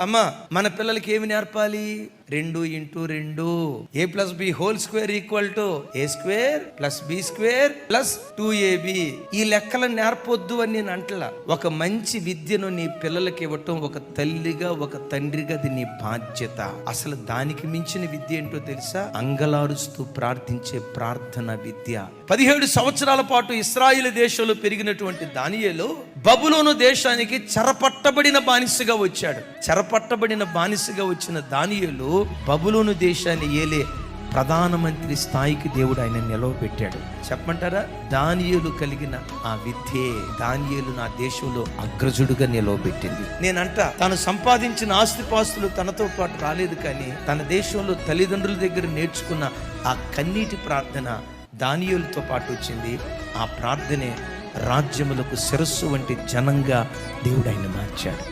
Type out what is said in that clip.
అమ్మ మన పిల్లలకి ఏమి నేర్పాలి? 2x2 a+b² a² + b²+2ab. ఈ లెక్కలను నేర్పొద్దు అని నేను అంటలా. ఒక మంచి విద్యను నీ పిల్లలకి ఇవ్వటం ఒక తల్లిగా ఒక తండ్రిగా అది నీ బాధ్యత. అసలు దానికి మించిన విద్య ఏంటో తెలుసా? అంగలారుస్తూ ప్రార్థించే ప్రార్థన విద్య. 17 సంవత్సరాల పాటు ఇశ్రాయేలు దేశంలో పెరిగినటువంటి దానియేలు బబులోను దేశానికి చెరపట్టబడిన బానిసగా వచ్చాడు. చెరపట్టబడిన బానిసగా వచ్చిన దానియేలు బబులోను దేశాన్ని ఏలే ప్రధానమంత్రి స్థాయికి దేవుడు ఆయన నిలవబెట్టాడు. చెప్పమంటారా? దానియేలు కలిగిన ఆ విద్యే దానియేలు నా దేశంలో అగ్రజుడుగా నిలవబెట్టింది. నేనంట తాను సంపాదించిన ఆస్తిపాస్తులు తనతో పాటు రాలేదు, కానీ తన దేశంలో తల్లిదండ్రుల దగ్గర నేర్చుకున్న ఆ కన్నీటి ప్రార్థన దానియేలుతో పాటు వచ్చింది. ఆ ప్రార్థనే రాజ్యములకు శిరస్సు వంటి జనంగా దేవుడు ఆయన మార్చాడు.